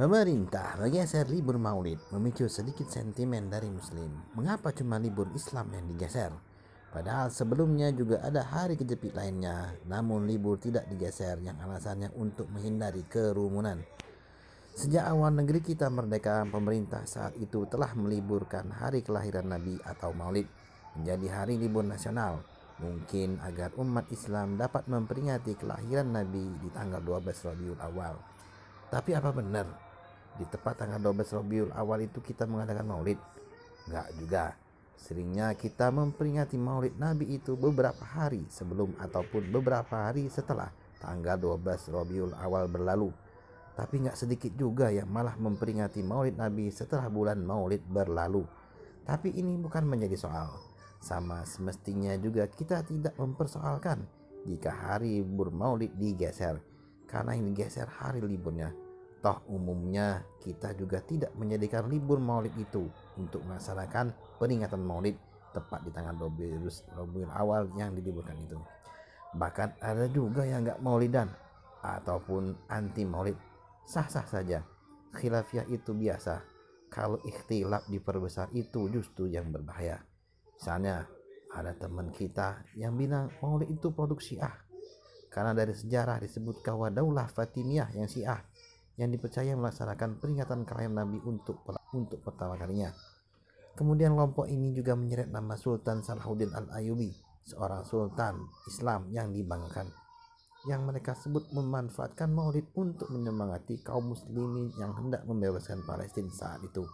Pemerintah bergeser libur Maulid memicu sedikit sentimen dari Muslim. Mengapa cuma libur Islam yang digeser? Padahal sebelumnya juga ada hari kejepit lainnya, namun libur tidak digeser yang alasannya untuk menghindari kerumunan. Sejak awal negeri kita merdeka, pemerintah saat itu telah meliburkan hari kelahiran Nabi atau Maulid menjadi hari libur nasional. Mungkin agar umat Islam dapat memperingati kelahiran Nabi di tanggal 12 Rabiul Awal. Tapi apa benar di tepat tanggal 12 Rabiul Awal itu kita mengadakan Maulid? Enggak juga. Seringnya kita memperingati Maulid Nabi itu beberapa hari sebelum ataupun beberapa hari setelah tanggal 12 Rabiul Awal berlalu. Tapi enggak sedikit juga yang malah memperingati Maulid Nabi setelah bulan Maulid berlalu. Tapi ini bukan menjadi soal. Sama semestinya juga kita tidak mempersoalkan jika hari libur Maulid digeser, karena ini digeser hari liburnya. Toh umumnya kita juga tidak menjadikan libur Maulid itu untuk melaksanakan peringatan Maulid tepat di tanggal 12 Rabiul Awal yang diliburkan itu. Bahkan ada juga yang enggak Maulidan ataupun anti Maulid. Sah-sah saja. Khilafiyah itu biasa. Kalau ikhtilaf diperbesar itu justru yang berbahaya. Misalnya ada teman kita yang bilang Maulid itu produk Syiah, karena dari sejarah disebut bahwa Daulah Fatimiyah yang Syiah yang dipercaya melaksanakan peringatan kelahiran Nabi untuk pertama kalinya. Kemudian kelompok ini juga menyeret nama Sultan Salahuddin Al-Ayyubi, seorang sultan Islam yang dibanggakan, yang mereka sebut memanfaatkan Maulid untuk menyemangati kaum muslimin yang hendak membebaskan Palestina saat itu.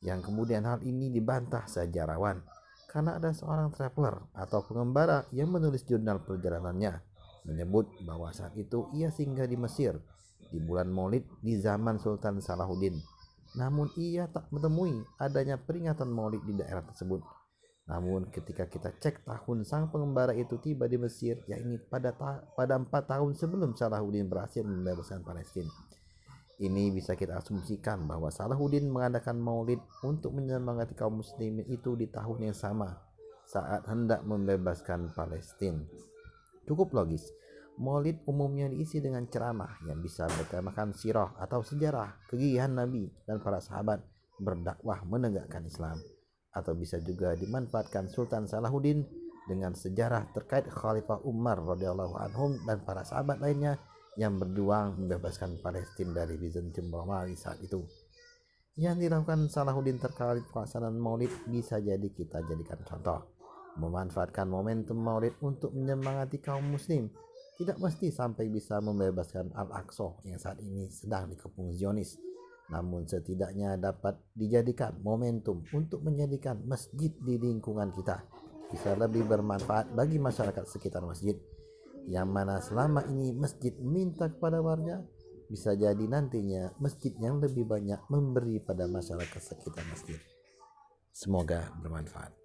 Yang kemudian hal ini dibantah sejarawan karena ada seorang traveler atau pengembara yang menulis jurnal perjalanannya menyebut bahwa saat itu ia singgah di Mesir di bulan Maulid di zaman Sultan Salahuddin. Namun ia tak menemui adanya peringatan Maulid di daerah tersebut. Namun ketika kita cek tahun sang pengembara itu tiba di Mesir, yakni pada 4 tahun sebelum Salahuddin berhasil membebaskan Palestina. Ini bisa kita asumsikan bahwa Salahuddin mengadakan Maulid untuk menyemangati kaum muslimin itu di tahun yang sama saat hendak membebaskan Palestina. Cukup logis. Maulid umumnya diisi dengan ceramah yang bisa bertemakan sirah atau sejarah kegigihan Nabi dan para sahabat berdakwah menegakkan Islam, atau bisa juga dimanfaatkan Sultan Salahuddin dengan sejarah terkait Khalifah Umar radhiyallahu anhum dan para sahabat lainnya yang berjuang membebaskan Palestina dari Bizantium Romawi saat itu. Yang dilakukan Salahuddin terkait pelaksanaan Maulid bisa jadi kita jadikan contoh. Memanfaatkan momentum Maulid untuk menyemangati kaum muslim tidak mesti sampai bisa membebaskan Al-Aqsa yang saat ini sedang dikepung Zionis, namun setidaknya dapat dijadikan momentum untuk menjadikan masjid di lingkungan kita bisa lebih bermanfaat bagi masyarakat sekitar masjid, yang mana selama ini masjid meminta kepada warga, bisa jadi nantinya masjid yang lebih banyak memberi pada masyarakat sekitar masjid. Semoga bermanfaat.